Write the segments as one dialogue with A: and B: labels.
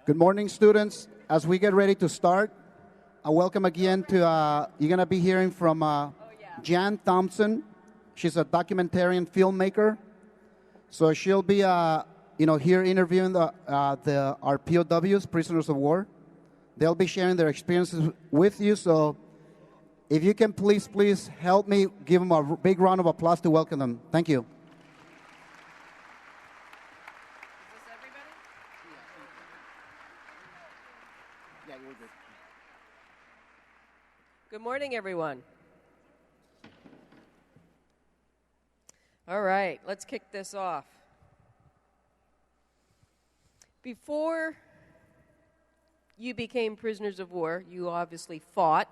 A: Good morning, students. As we get ready to start, welcome again to, you're going to be hearing from Jan Thompson. She's a documentarian filmmaker. So she'll be, here interviewing our POWs, prisoners of war. They'll be sharing their experiences with you. So if you can please help me give them a big round of applause to welcome them. Thank you.
B: Good morning, everyone. All right, let's kick this off. Before you became prisoners of war, you obviously fought.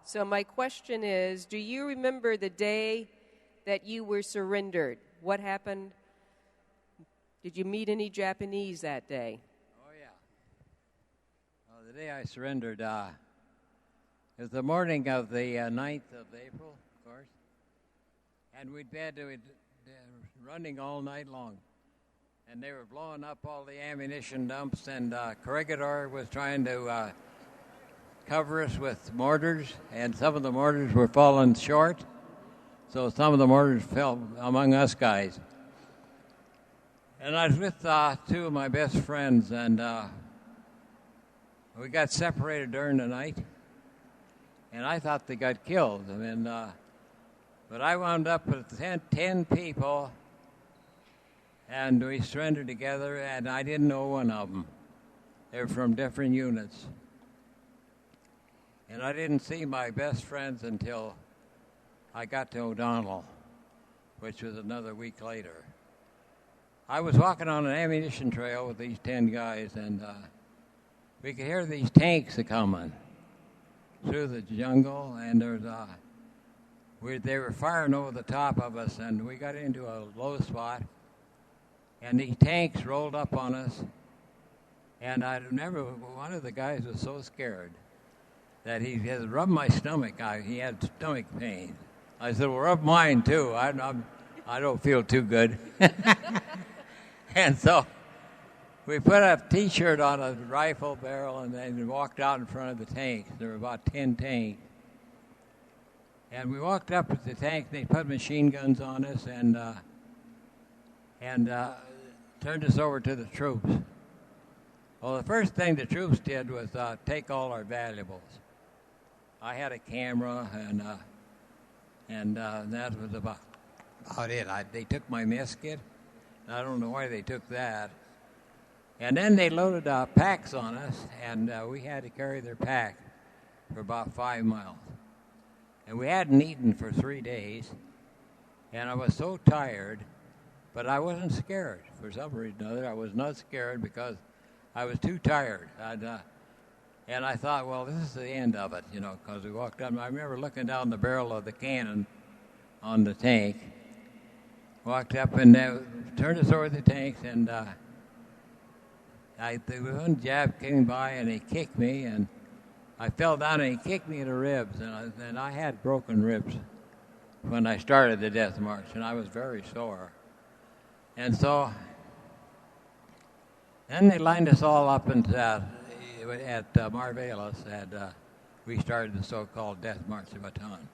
B: So my question is, do you remember the day that you were surrendered? What happened? Did you meet any Japanese that day?
C: Oh, yeah. Well, the day I surrendered, it was the morning of the 9th of April, of course, and we'd been running all night long, and they were blowing up all the ammunition dumps, and Coregidor was trying to cover us with mortars, and some of the mortars were falling short, so some of the mortars fell among us guys. And I was with two of my best friends, and we got separated during the night. And I thought they got killed. But I wound up with 10 people, and we surrendered together, and I didn't know one of them. They were from different units. And I didn't see my best friends until I got to O'Donnell, which was another week later. I was walking on an ammunition trail with these 10 guys, and we could hear these tanks a-coming through the jungle, and they were firing over the top of us, and we got into a low spot, and these tanks rolled up on us, and I remember one of the guys was so scared that he had rubbed my stomach. He had stomach pain. I said, well, rub mine too. I don't feel too good. And so we put a T-shirt on a rifle barrel and then walked out in front of the tanks. There were about 10 tanks. And we walked up with the tank. They put machine guns on us and turned us over to the troops. Well, the first thing the troops did was take all our valuables. I had a camera, and that was about it. They took my mess kit. I don't know why they took that. And then they loaded packs on us, and we had to carry their pack for about 5 miles. And we hadn't eaten for 3 days, and I was so tired, but I wasn't scared. For some reason or other, I was not scared because I was too tired. And I thought, well, this is the end of it, because we walked up. I remember looking down the barrel of the cannon on the tank, walked up and turned us over the tanks, and the one Jap came by and he kicked me, and I fell down and he kicked me in the ribs, and I had broken ribs when I started the death march, and I was very sore. And so then they lined us all up at Marvelis, and we started the so-called Death March to Bataan.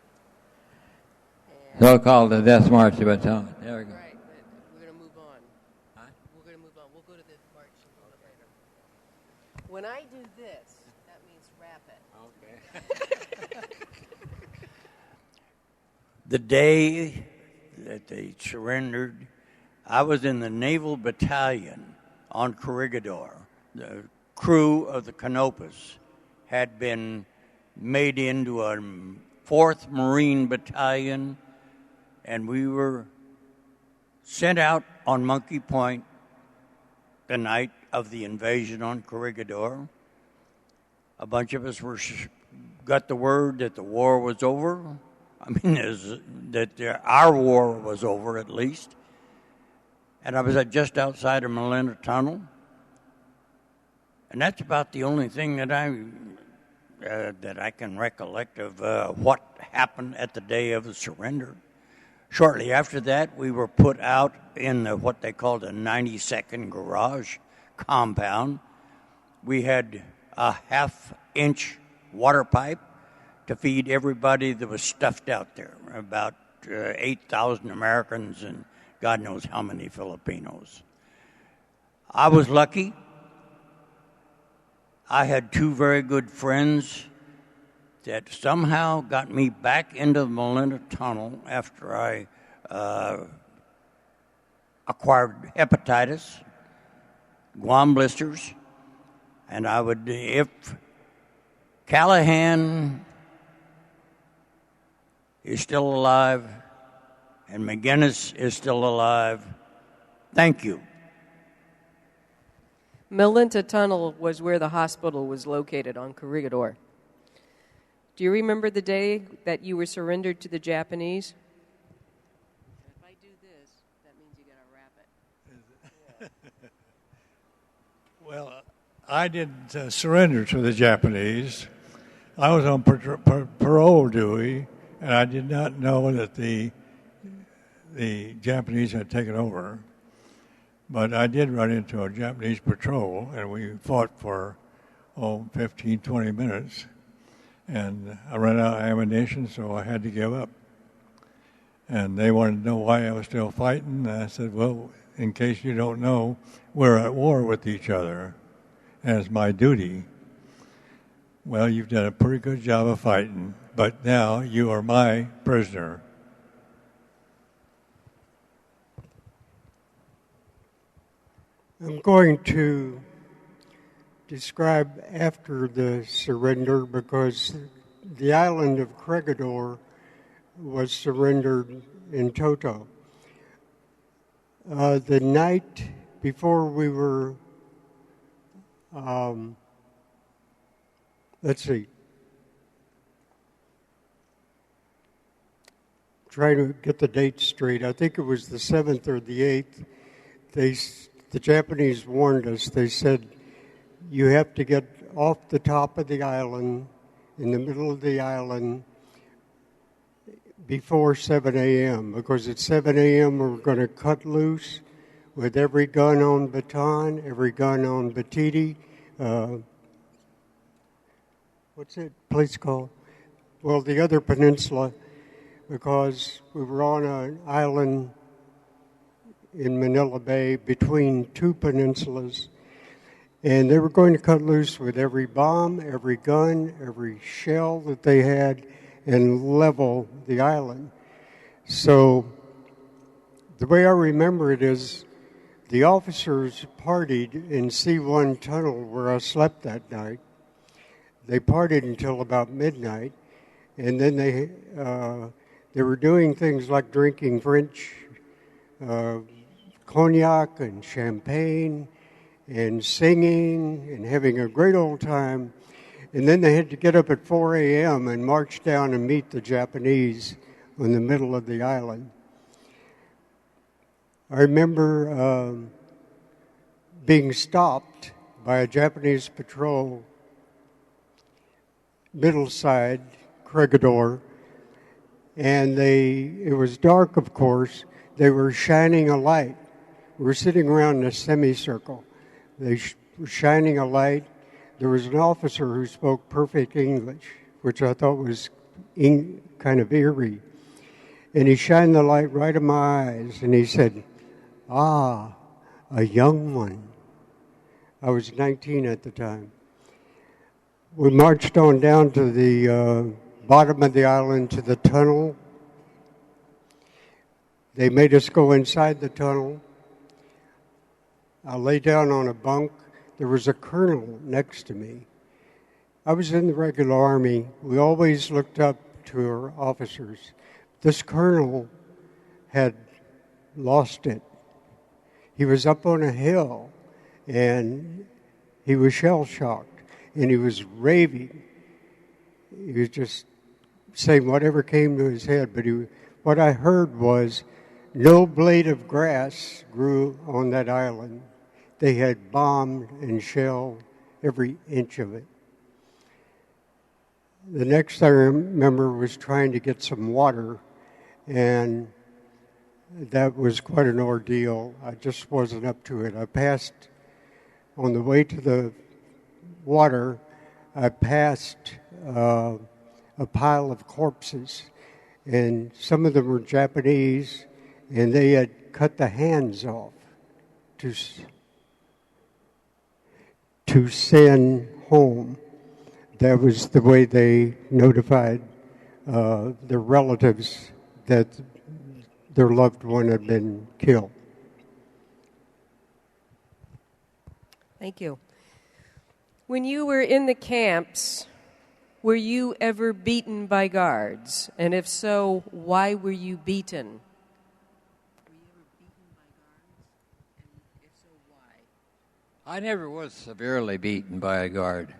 C: So-called the Death March to Bataan. There we go.
B: Right, we're going to move on.
C: Huh?
B: We're going to move on. We'll go to the march a little later. When I do this, that means wrap it.
C: Okay.
D: The day that they surrendered, I was in the Naval Battalion on Coregidor. The crew of the Canopus had been made into a 4th Marine Battalion, and we were sent out on Monkey Point the night of the invasion on Coregidor. A bunch of us got the word that the war was over. Our war was over at least. And I was just outside of Melinda Tunnel. And that's about the only thing that I can recollect of what happened at the day of the surrender. Shortly after that, we were put out in what they called a 92nd Garage compound, We had a half-inch water pipe to feed everybody that was stuffed out there, about 8,000 Americans and God knows how many Filipinos. I was lucky. I had two very good friends that somehow got me back into the Melinda Tunnel after I acquired hepatitis, Guam blisters, and I would, if Callahan is still alive and McGinnis is still alive, thank you.
B: Melinda Tunnel was where the hospital was located on Coregidor. Do you remember the day that you were surrendered to the Japanese? If I do this, that means you got to wrap it.
E: Well, I didn't surrender to the Japanese. I was on parole duty, and I did not know that the Japanese had taken over. But I did run into a Japanese patrol, and we fought for, 15, 20 minutes. And I ran out of ammunition, so I had to give up. And they wanted to know why I was still fighting. And I said, well, in case you don't know, we're at war with each other, and it's my duty. Well, you've done a pretty good job of fighting, but now you are my prisoner.
F: I'm going to describe after the surrender because the island of Coregidor was surrendered in toto. The night before we were, trying to get the date straight. I think it was the 7th or the 8th. The Japanese warned us. They said, you have to get off the top of the island, in the middle of the island, before 7 a.m. Because at 7 a.m. we're going to cut loose with every gun on Bataan, every gun on Batiti. What's that place called? Well, the other peninsula, because we were on an island in Manila Bay between two peninsulas, and they were going to cut loose with every bomb, every gun, every shell that they had, and level the island. So the way I remember it is the officers partied in C1 Tunnel where I slept that night. They partied until about midnight, and then they were doing things like drinking French cognac and champagne and singing and having a great old time. And then they had to get up at 4 a.m. and march down and meet the Japanese in the middle of the island. I remember being stopped by a Japanese patrol, middle side, Coregidor, and it was dark, of course. They were shining a light. We were sitting around in a semicircle. They were shining a light. There was an officer who spoke perfect English, which I thought was kind of eerie. And he shined the light right in my eyes, and he said, "Ah, a young one." I was 19 at the time. We marched on down to the bottom of the island to the tunnel. They made us go inside the tunnel. I lay down on a bunk. There was a colonel next to me. I was in the regular army. We always looked up to our officers. This colonel had lost it. He was up on a hill, and he was shell-shocked, and he was raving. He was just saying whatever came to his head, but what I heard was no blade of grass grew on that island. They had bombed and shelled every inch of it. The next I remember was trying to get some water, and that was quite an ordeal. I just wasn't up to it. I passed on the way to the water, I passed a pile of corpses, and some of them were Japanese, and they had cut the hands off to send home. That was the way they notified their relatives that their loved one had been killed.
B: Thank you. When you were in the camps, were you ever beaten by guards? And if so, why were you beaten?
C: I never was severely beaten by a guard.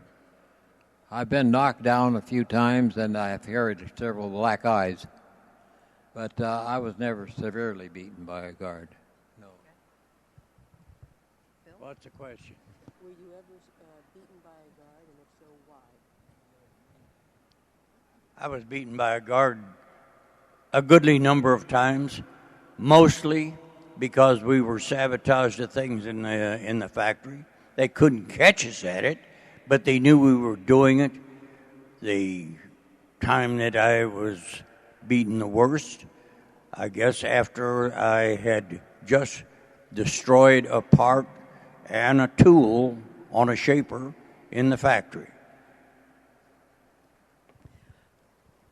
C: I've been knocked down a few times, and I've carried several black eyes. But I was never severely beaten by a guard. No.
D: What's the question?
B: Were you ever beaten by a guard, and if so, why?
D: I was beaten by a guard a goodly number of times, mostly because we were sabotaging things in the factory. They couldn't catch us at it, but they knew we were doing it. The time that I was beaten the worst, I guess after I had just destroyed a part and a tool on a shaper in the factory.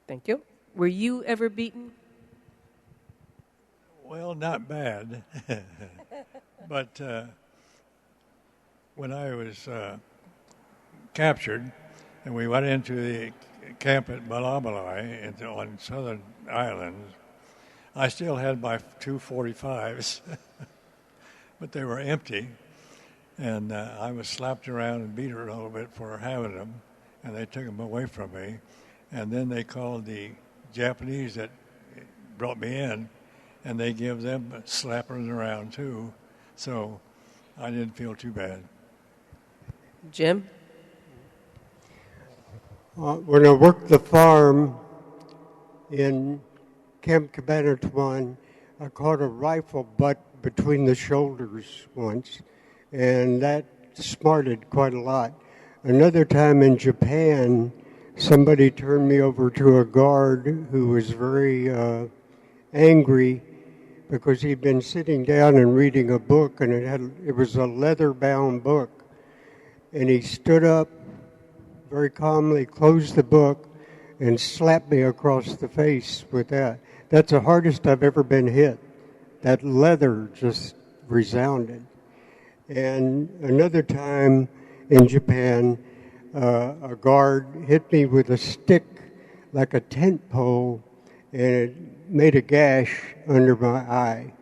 B: Thank you. Were you ever beaten?
E: Well, not bad. But when I was captured and we went into the camp at Balabalai on Southern Islands, I still had my 245s, but they were empty. And I was slapped around and beat a little bit for having them, and they took them away from me. And then they called the Japanese that brought me in, and they give them slapping around too. So I didn't feel too bad.
B: Jim?
F: When I worked the farm in Camp Cabanatuan, I caught a rifle butt between the shoulders once, and that smarted quite a lot. Another time in Japan, somebody turned me over to a guard who was very angry because he'd been sitting down and reading a book, and it was a leather-bound book. And he stood up very calmly, closed the book, and slapped me across the face with that. That's the hardest I've ever been hit. That leather just resounded. And another time in Japan, a guard hit me with a stick like a tent pole, and it made a gash under my eye.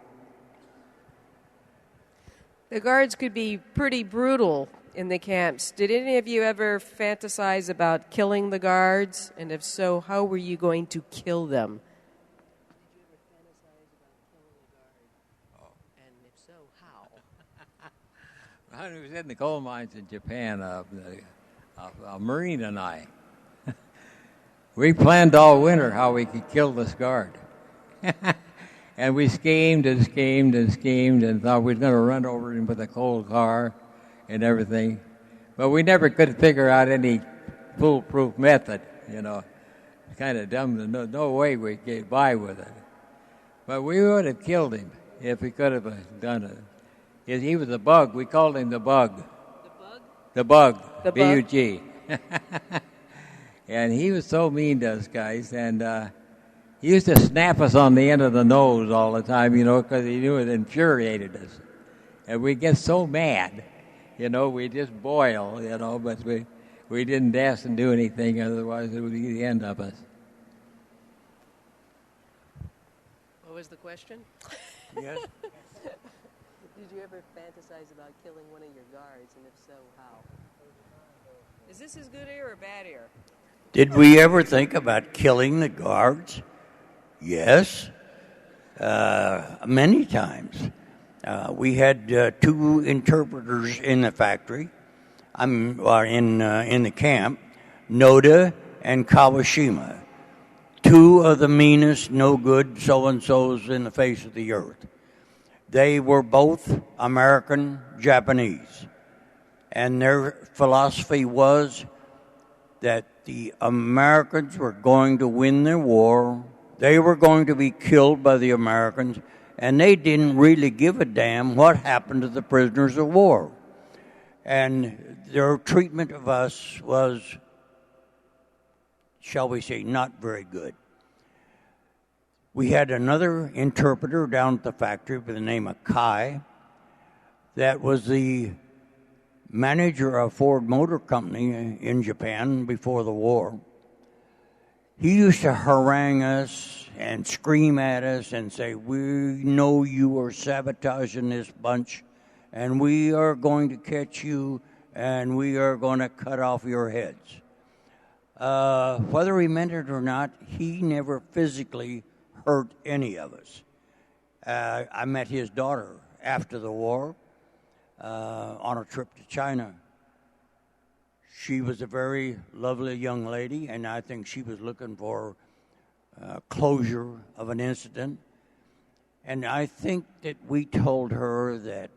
B: The guards could be pretty brutal in the camps. Did any of you ever fantasize about killing the guards? And if so, how were you going to kill them? And if so, how?
C: When I was in the coal mines in Japan, a Marine and I, we planned all winter how we could kill this guard. And we schemed and schemed and schemed and thought we were going to run over him with a coal car and everything. But we never could figure out any foolproof method, you know. It's kind of dumb. No way we could get by with it. But we would have killed him if we could have done it. He was a bug. We called him the bug.
B: The bug?
C: The bug.
B: The bug.
C: B-U-G. And he was so mean to us guys. And he used to snap us on the end of the nose all the time, you know, because he knew it infuriated us. And we'd get so mad, you know, we'd just boil, you know, but we didn't dance and do anything, otherwise it would be the end of us.
B: What was the question?
D: Yes.
B: Did you ever fantasize about killing one of your guards, and if so, how? Is this as good air or bad air?
D: Did we ever think about killing the guards? Yes, many times. We had two interpreters in the factory, in the camp, Noda and Kawashima, two of the meanest, no good so-and-sos in the face of the earth. They were both American Japanese, And their philosophy was that the Americans were going to win the war, they were going to be killed by the Americans, and they didn't really give a damn what happened to the prisoners of war. And their treatment of us was, shall we say, not very good. We had another interpreter down at the factory by the name of Kai that was the manager of Ford Motor Company in Japan before the war. He used to harangue us and scream at us and say, "We know you are sabotaging this bunch, and we are going to catch you, and we are going to cut off your heads." Whether he meant it or not, he never physically hurt any of us. I met his daughter after the war on a trip to China. She was a very lovely young lady, and I think she was looking for closure of an incident. And I think that we told her that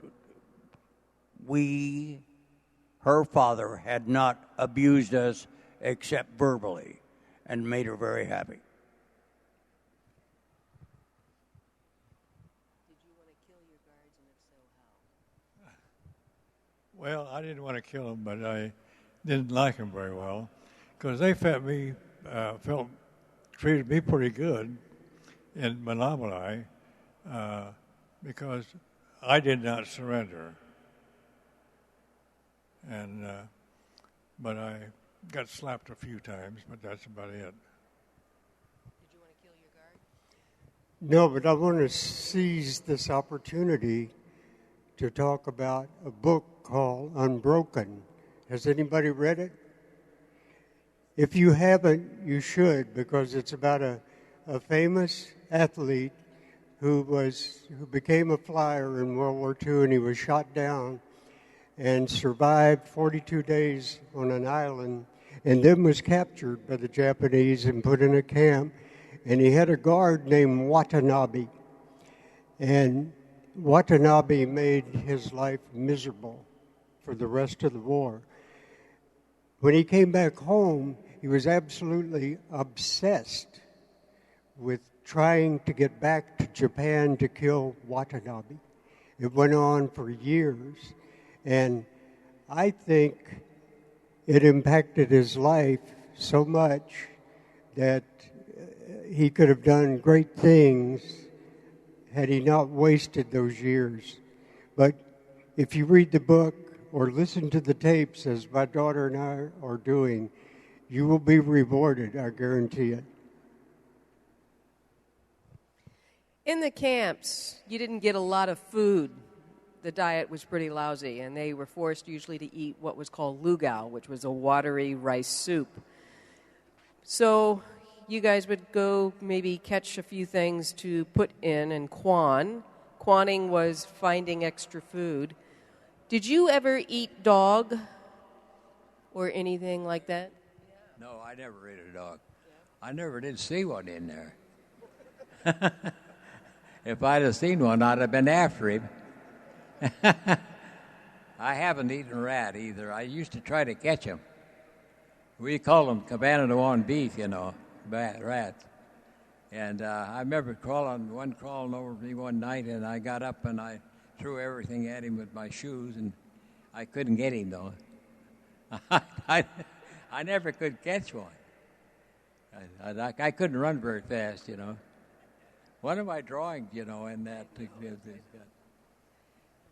D: her father had not abused us except verbally, and made her very happy.
B: Did you want to kill your guards, and if so, how?
E: Well, I didn't want to kill them, but I didn't like them very well because they treated me pretty good in Manamalai because I did not surrender. And but I got slapped a few times, but that's about it.
B: Did you want to kill your guard?
F: No, but I want to seize this opportunity to talk about a book called Unbroken. Has anybody read it? If you haven't, you should, because it's about a famous athlete who became a flyer in World War II, and he was shot down and survived 42 days on an island, and then was captured by the Japanese and put in a camp. And he had a guard named Watanabe. And Watanabe made his life miserable for the rest of the war. When he came back home, he was absolutely obsessed with trying to get back to Japan to kill Watanabe. It went on for years, and I think it impacted his life so much that he could have done great things had he not wasted those years. But if you read the book or listen to the tapes, as my daughter and I are doing, you will be rewarded, I guarantee it.
B: In the camps, you didn't get a lot of food. The diet was pretty lousy, and they were forced usually to eat what was called lugao, which was a watery rice soup. So you guys would go maybe catch a few things to put in and quan. Quanning was finding extra food. Did you ever eat dog or anything like that?
C: No, I never ate a dog. I never did see one in there. If I'd have seen one, I'd have been after him. I haven't eaten rat either. I used to try to catch them. We call them cabana de one beef, rats. And I remember crawling over me one night, and I got up and I threw everything at him with my shoes, and I couldn't get him, though. I never could catch one. I couldn't run very fast, One of my drawings, in that.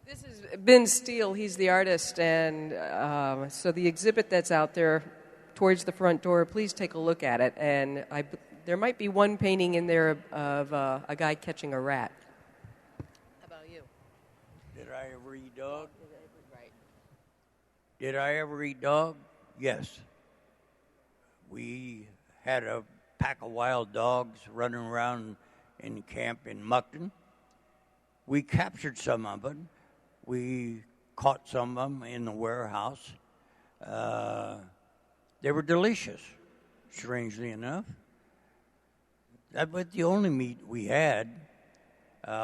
B: This is Ben Steele. He's the artist, and so the exhibit that's out there towards the front door, please take a look at it. And there might be one painting in there of a guy catching a rat. How about you?
D: Did I ever eat dog?
B: Right.
D: Did I ever eat dog? Yes. We had a pack of wild dogs running around in camp in Muckton. We captured some of them. We caught some of them in the warehouse. They were delicious, strangely enough. That was the only meat we had.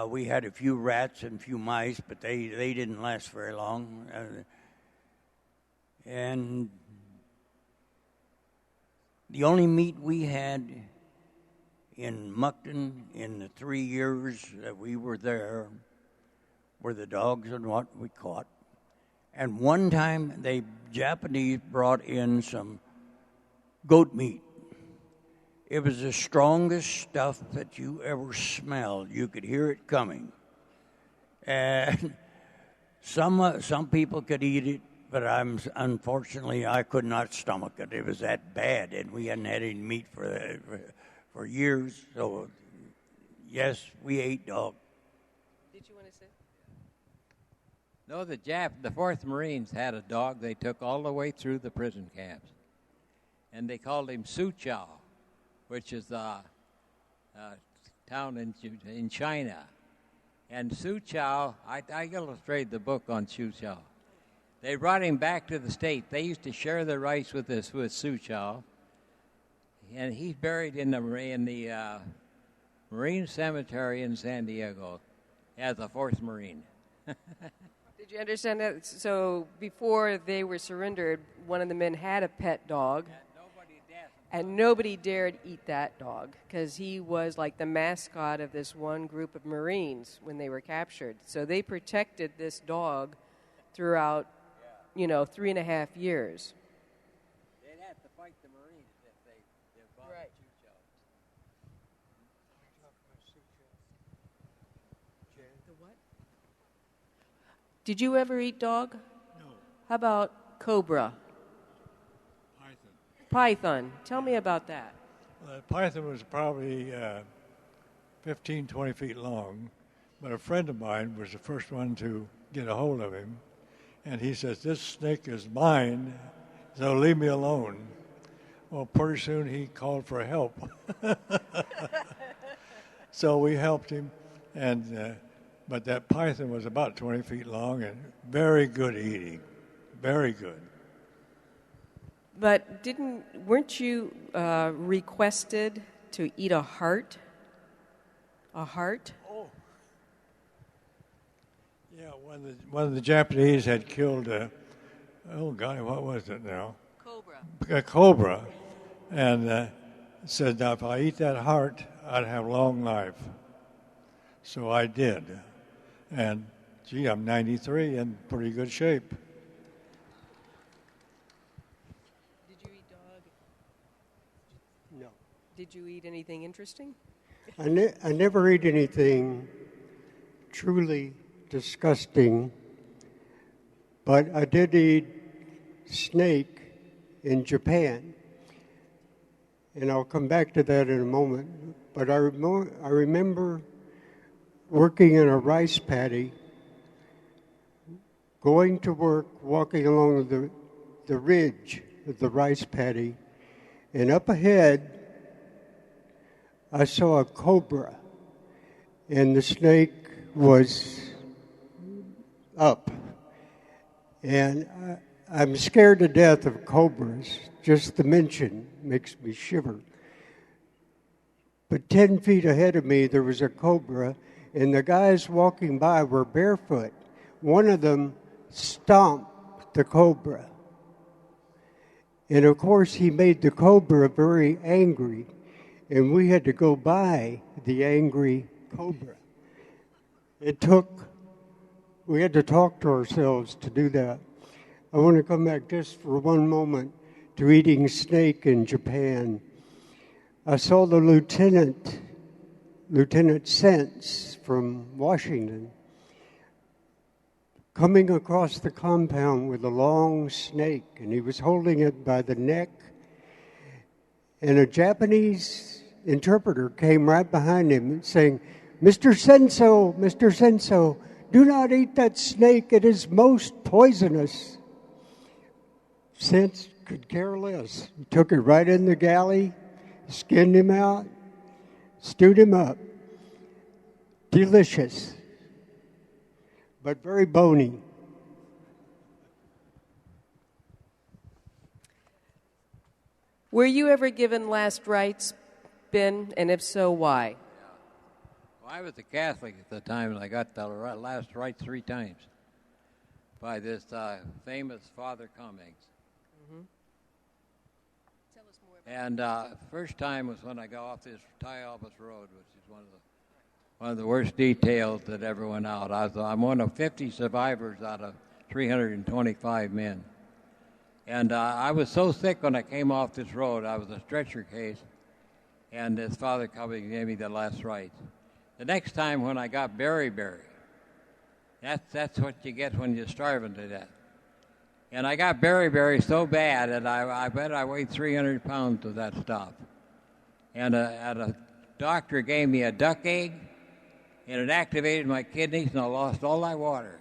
D: We had a few rats and a few mice, but they didn't last very long. And the only meat we had in Muckton in the 3 years that we were there were the dogs and what we caught. And one time the Japanese brought in some goat meat. It was the strongest stuff that you ever smelled. You could hear it coming. And some people could eat it, but unfortunately I could not stomach it. It was that bad, and we hadn't had any meat for years. So yes, we ate dog.
B: Did you want to say?
C: No, the 4th Marines had a dog they took all the way through the prison camps. And they called him Su Chow, which is a town in China. And Su Chow, I illustrated the book on Su Chow. They brought him back to the state. They used to share the rice with Su Chow. And he's buried in the Marine Cemetery in San Diego as a 4th Marine.
B: Did you understand that? So before they were surrendered, one of the men had a pet dog. And nobody dared eat that dog because he was like the mascot of this one group of Marines when they were captured. So they protected this dog throughout, 3.5 years.
C: They'd have to fight the Marines if they bought
B: Right. The what? Did you ever eat dog?
E: No.
B: How about cobra? Python. Tell me about that.
E: The python was probably 15, 20 feet long, but a friend of mine was the first one to get a hold of him, and he says, "This snake is mine, so leave me alone." Well, pretty soon he called for help. So we helped him, but that python was about 20 feet long and very good eating, very good.
B: But weren't you requested to eat a heart? A heart?
E: Oh. Yeah, one of the Japanese had killed what was it now?
B: Cobra.
E: A cobra, and said, "Now if I eat that heart, I'd have long life." So I did, and I'm 93 and pretty good shape.
B: Did you eat anything interesting?
F: I never ate anything truly disgusting, but I did eat snake in Japan, and I'll come back to that in a moment. But I remember working in a rice paddy, going to work, walking along the ridge of the rice paddy, and up ahead I saw a cobra, and the snake was up. And I'm scared to death of cobras. Just the mention makes me shiver. But 10 feet ahead of me, there was a cobra, and the guys walking by were barefoot. One of them stomped the cobra. And of course, he made the cobra very angry. And we had to go by the angry cobra. We had to talk to ourselves to do that. I want to come back just for one moment to eating snake in Japan. I saw the Lieutenant Sentz from Washington, coming across the compound with a long snake, and he was holding it by the neck. And a Japanese interpreter came right behind him saying, Mr. Senso, do not eat that snake. It is most poisonous." Sentz could care less. He took it right in the galley, skinned him out, stewed him up. Delicious, but very bony.
B: Were you ever given last rites, Ben? And if so, why?
C: Well, I was a Catholic at the time, and I got the last rite 3 times by this famous Father Cummings.
B: Tell us more about
C: And first time was when I got off this Ty Albus Road, which is one of the worst details that ever went out. I'm one of 50 survivors out of 325 men. And I was so sick when I came off this road. I was a stretcher case, and his father probably gave me the last rites. The next time when I got beriberi, that's what you get when you're starving to death. And I got beriberi so bad that I bet I weighed 300 pounds of that stuff. And a doctor gave me a duck egg, and it activated my kidneys, and I lost all my water.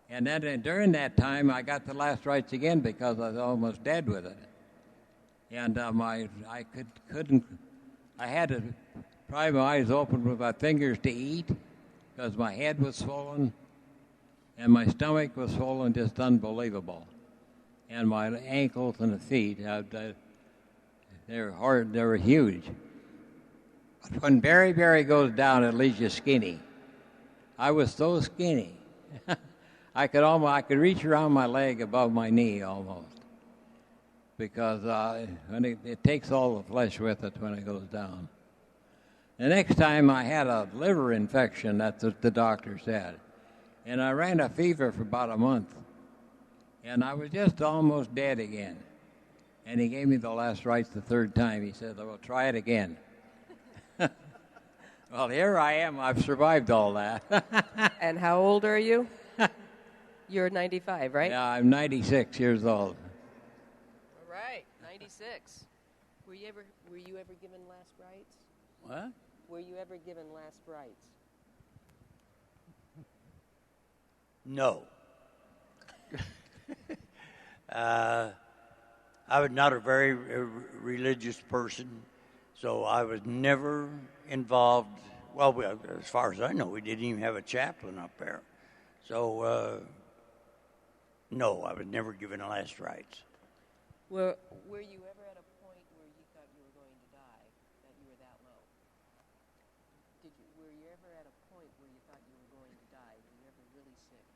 C: And then during that time, I got the last rites again because I was almost dead with it. And I had to pry my eyes open with my fingers to eat because my head was swollen and my stomach was swollen, just unbelievable. And my ankles and the feet, they were hard, they were huge. But when beriberi goes down, it leaves you skinny. I was so skinny. I could reach around my leg above my knee almost, because when it takes all the flesh with it when it goes down. The next time I had a liver infection, that's what the doctor said, and I ran a fever for about a month, and I was just almost dead again. And he gave me the last rites the third time. He said, "Well, try it again." Well, here I am. I've survived all that.
B: And how old are you? You're 95, right?
C: Yeah, I'm 96 years old.
B: All right, 96. Were you ever given last rites?
D: What?
B: Were you ever given last rites?
D: No. I was not a very religious person, so I was never involved. Well, as far as I know, we didn't even have a chaplain up there. So, no, I was never given last rites.
B: Were you ever at a point where you thought you were going to die, that you were that low? Were you ever at a point where you thought you were going to die? Were you ever really sick?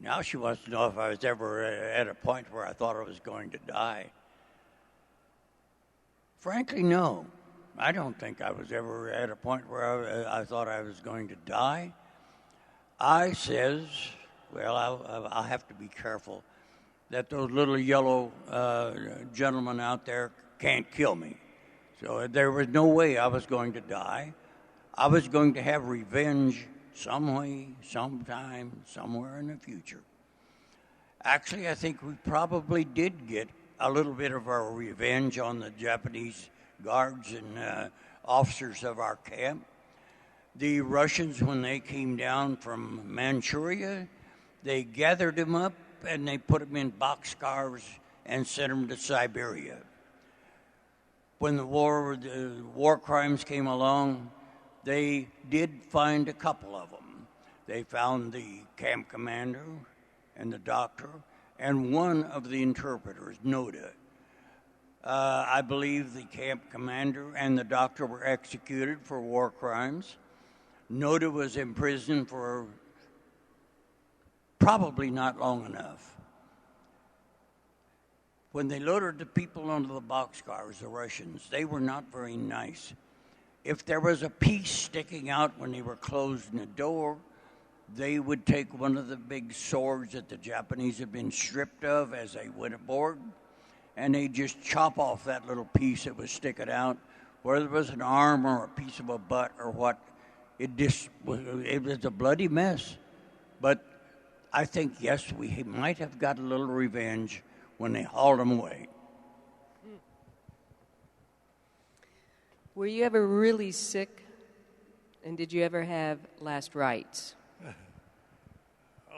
D: Now she wants to know if I was ever at a point where I thought I was going to die. Frankly, no. I don't think I was ever at a point where I thought I was going to die. I says, well, I'll have to be careful, that those little yellow gentlemen out there can't kill me. So there was no way I was going to die. I was going to have revenge some way, sometime, somewhere in the future. Actually, I think we probably did get a little bit of our revenge on the Japanese guards and officers of our camp. The Russians, when they came down from Manchuria, they gathered them up and they put them in boxcars and sent them to Siberia. When the war crimes came along, they did find a couple of them. They found the camp commander and the doctor and one of the interpreters, Noda. I believe the camp commander and the doctor were executed for war crimes. Noda was imprisoned for probably not long enough. When they loaded the people onto the boxcars, the Russians, they were not very nice. If there was a piece sticking out when they were closing the door, they would take one of the big swords that the Japanese had been stripped of as they went aboard, and they'd just chop off that little piece that was sticking out, whether it was an arm or a piece of a butt or what. It was a bloody mess. But I think, yes, we might have got a little revenge when they hauled them away.
B: Were you ever really sick? And did you ever have last rites?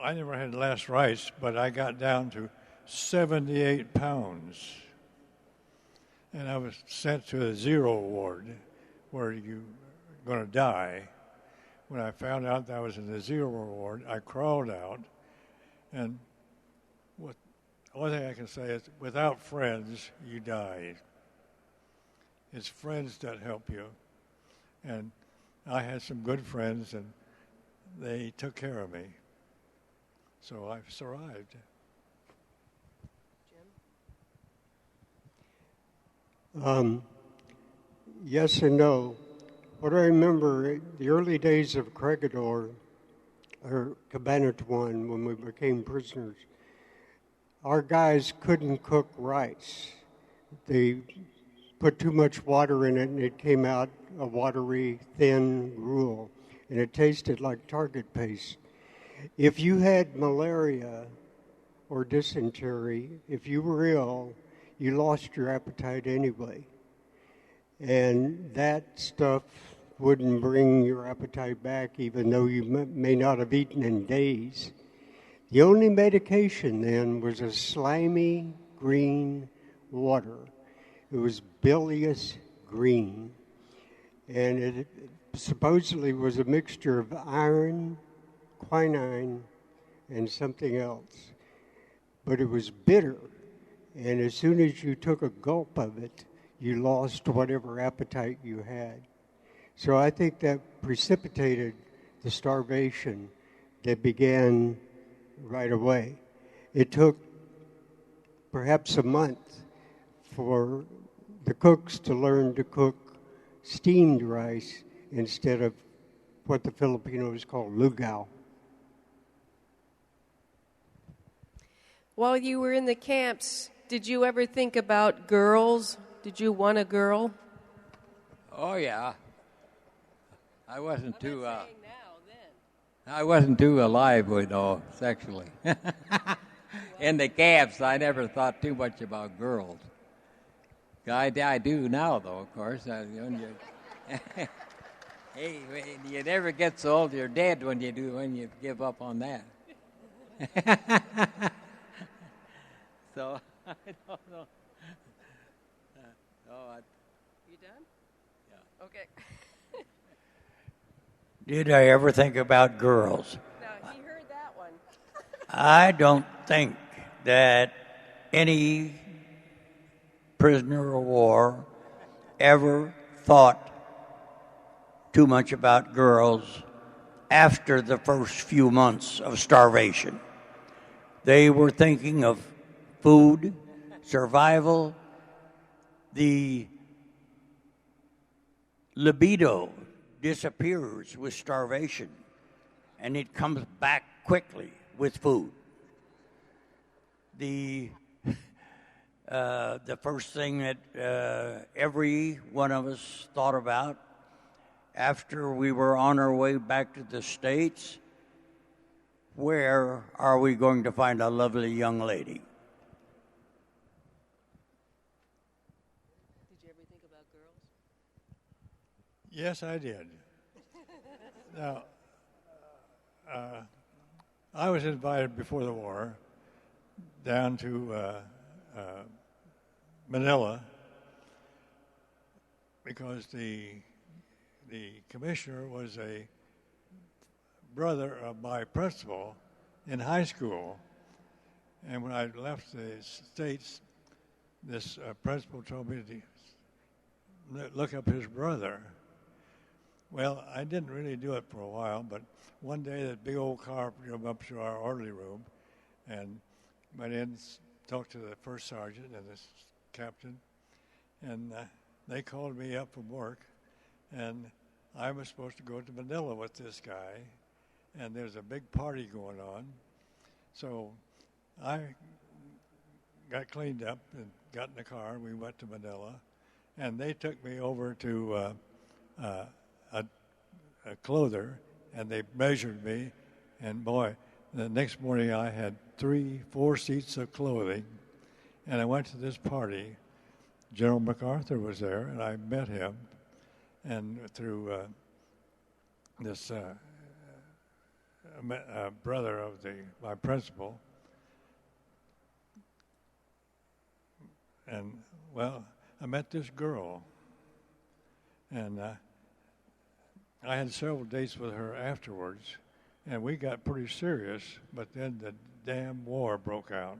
E: I never had last rites, but I got down to 78 pounds. And I was sent to a zero ward where you're going to die. When I found out that I was in the zero ward, I crawled out. And the only thing I can say is, without friends, you die. It's friends that help you. And I had some good friends, and they took care of me. So I've survived.
F: Um, yes and no. What I remember, the early days of Coregidor, or Cabanatuan, when we became prisoners, our guys couldn't cook rice. They put too much water in it, and it came out a watery, thin gruel, and it tasted like target paste. If you had malaria or dysentery, if you were ill, you lost your appetite anyway. And that stuff wouldn't bring your appetite back, even though you may not have eaten in days. The only medication then was a slimy green water. It was bilious green, and it supposedly was a mixture of iron, quinine, and something else. But it was bitter, and as soon as you took a gulp of it, you lost whatever appetite you had. So I think that precipitated the starvation that began right away. It took perhaps a month for the cooks to learn to cook steamed rice instead of what the Filipinos call lugaw.
B: While you were in the camps, did you ever think about girls? Did you want a girl?
C: Oh yeah. I wasn't too.
B: Now, then.
C: I wasn't too alive, sexually. In the camps, I never thought too much about girls. I do now, though. Of course. Hey, you never get so old you're dead when you give up on that. So I don't know.
B: You done?
C: Yeah.
B: Okay.
D: Did I ever think about girls?
B: No, he heard that one.
D: I don't think that any prisoner of war ever thought too much about girls after the first few months of starvation. They were thinking of food, survival, the libido disappears with starvation, and it comes back quickly with food. The first thing that every one of us thought about after we were on our way back to the States, where are we going to find a lovely young lady?
B: Did you ever think about girls?
E: Yes, I did. Now, I was invited before the war down to Manila because the commissioner was a brother of my principal in high school. And when I left the States, this principal told me to look up his brother. Well, I didn't really do it for a while, but one day that big old car drove up to our orderly room and went in, talked to the first sergeant and the captain, and they called me up from work, and I was supposed to go to Manila with this guy, and there's a big party going on. So I got cleaned up and got in the car, and we went to Manila, and they took me over to a clother, and they measured me, and boy, the next morning I had 4 seats of clothing, and I went to this party. General MacArthur was there, and I met him, and through this brother of my principal, and well, I met this girl, and I had several dates with her afterwards, and we got pretty serious, but then the damn war broke out.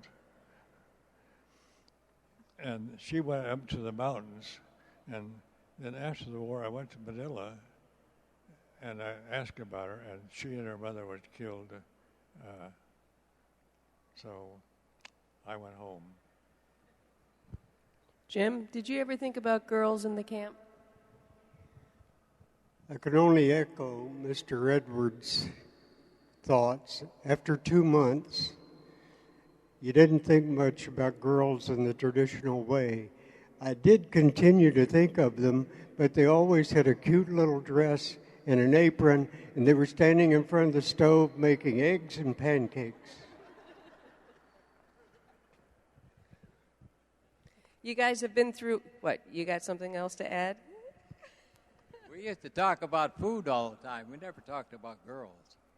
E: And she went up to the mountains, and then after the war I went to Manila, and I asked about her, and she and her mother were killed, so I went home.
B: Jim, did you ever think about girls in the camp?
F: I can only echo Mr. Edwards' thoughts. After 2 months, you didn't think much about girls in the traditional way. I did continue to think of them, but they always had a cute little dress and an apron, and they were standing in front of the stove making eggs and pancakes.
B: You guys have been through what? You got something else to add?
C: We used to talk about food all the time. We never talked about girls.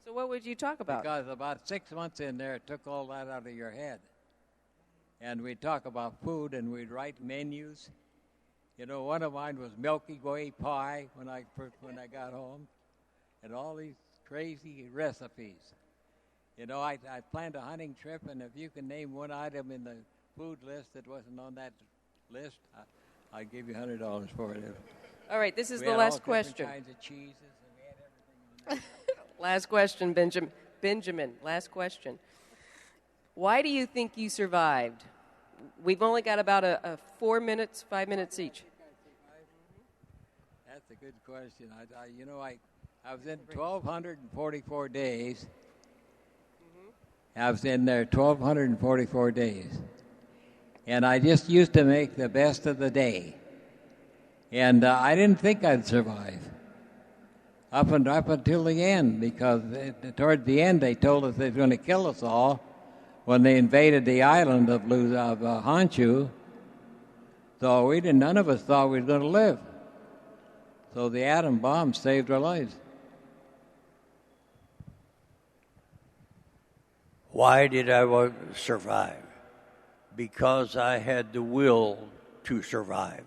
B: So what would you talk about?
C: Because about 6 months in there, it took all that out of your head. And we'd talk about food, and we'd write menus. You know, one of mine was Milky Way pie when I got home, and all these crazy recipes. You know, I planned a hunting trip, and if you can name one item in the food list that wasn't on that list, I'd give you $100 for it.
B: All right, this is
C: We
B: the
C: had
B: last
C: all different
B: question.
C: kinds of cheeses, and we had everything.
B: Last question, Benjamin. Last question. Why do you think you survived? We've only got about a 5 minutes each.
C: That's a good question. I was in 1,244 days. I was in there 1,244 days. And I just used to make the best of the day. And I didn't think I'd survive up until the end, because toward the end they told us they were going to kill us all when they invaded the island of Honshu. So none of us thought we were going to live. So the atom bomb saved our lives.
D: Why did I survive? Because I had the will to survive.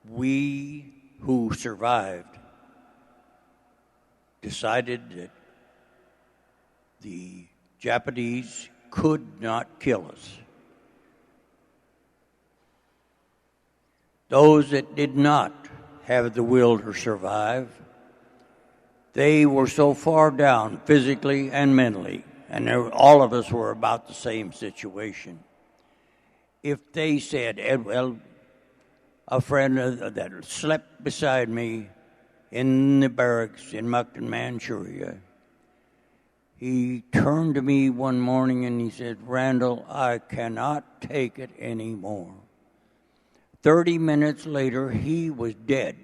D: We who survived decided that the Japanese could not kill us. Those that did not have the will to survive, they were so far down physically and mentally, and all of us were about the same situation. If they said, well, a friend that slept beside me in the barracks in Mukden, Manchuria, he turned to me one morning and he said, Randall, I cannot take it anymore. 30 minutes later, he was dead.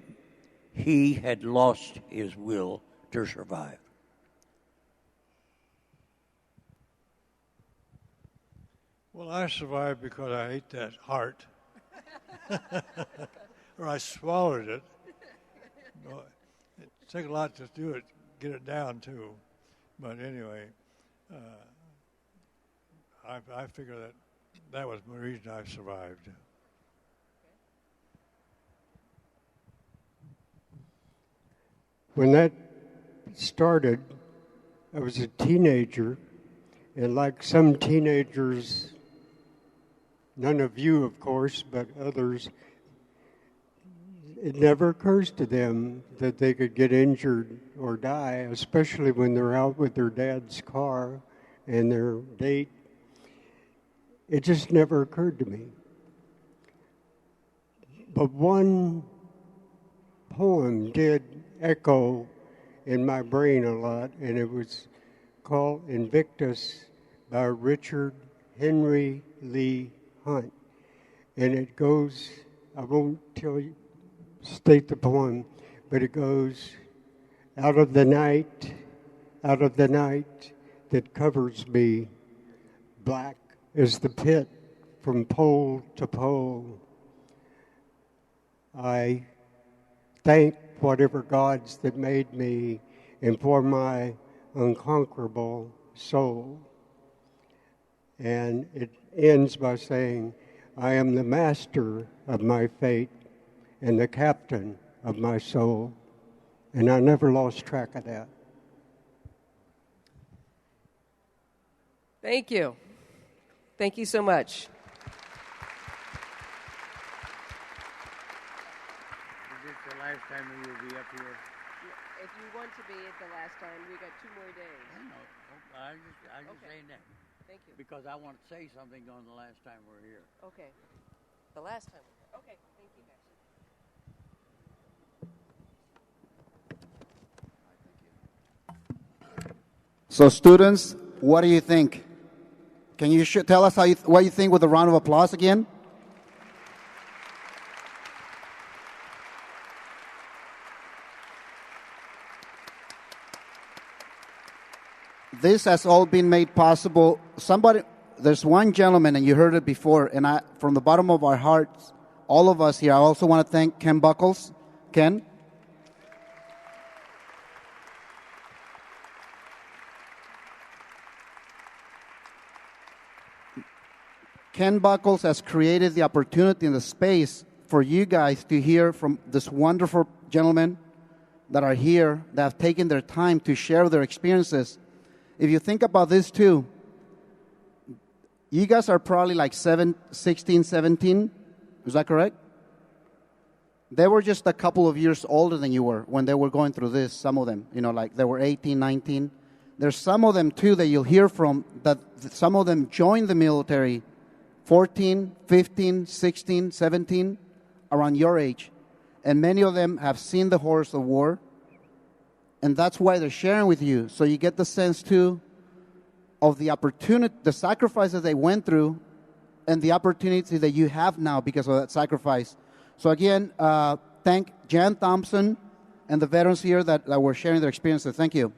D: He had lost his will to survive.
E: Well, I survived because I ate that heart. Or I swallowed it. No, it took a lot to do it, get it down too. But anyway, I figure that was the reason I survived.
F: When that started, I was a teenager, and like some teenagers, none of you, of course, but others, it never occurs to them that they could get injured or die, especially when they're out with their dad's car and their date. It just never occurred to me. But one poem did echo in my brain a lot, and it was called Invictus by Richard Henry Lee Hunt. And it goes, I won't state the poem, but it goes, out of the night that covers me, black as the pit from pole to pole. I thank whatever gods that made me and for my unconquerable soul. And it ends by saying, I am the master of my fate and the captain of my soul. And I never lost track of that.
B: Thank you. Thank you so much.
D: Is this the last time we will be up here?
B: If you want to be at the last time, we got 2 more days.
D: I know. I'm just saying that.
B: Thank you.
D: Because I want to say something on the last time we're here.
B: Okay. The last time we got. Okay, thank you guys.
A: So, students, what do you think? Can you tell us what you think with a round of applause again? This has all been made possible. There's one gentleman, and you heard it before, and from the bottom of our hearts, all of us here, I also want to thank Ken Buckles. Ken? Ken Buckles has created the opportunity and the space for you guys to hear from this wonderful gentlemen that are here, that have taken their time to share their experiences. If you think about this too, you guys are probably like 16, 17. Is that correct? They were just a couple of years older than you were when they were going through this, some of them. Like they were 18, 19. There's some of them too that you'll hear from, that some of them joined the military 14, 15, 16, 17, around your age. And many of them have seen the horrors of war. And that's why they're sharing with you. So you get the sense, too, of the opportunity, the sacrifices they went through, and the opportunity that you have now because of that sacrifice. So again, thank Jan Thompson and the veterans here that were sharing their experiences. Thank you.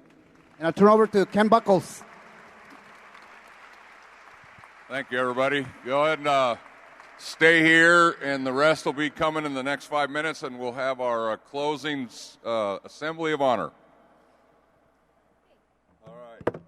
A: And I'll turn over to Ken Buckles.
G: Thank you, everybody. Go ahead and stay here, and the rest will be coming in the next 5 minutes, and we'll have our closing assembly of honor. All right.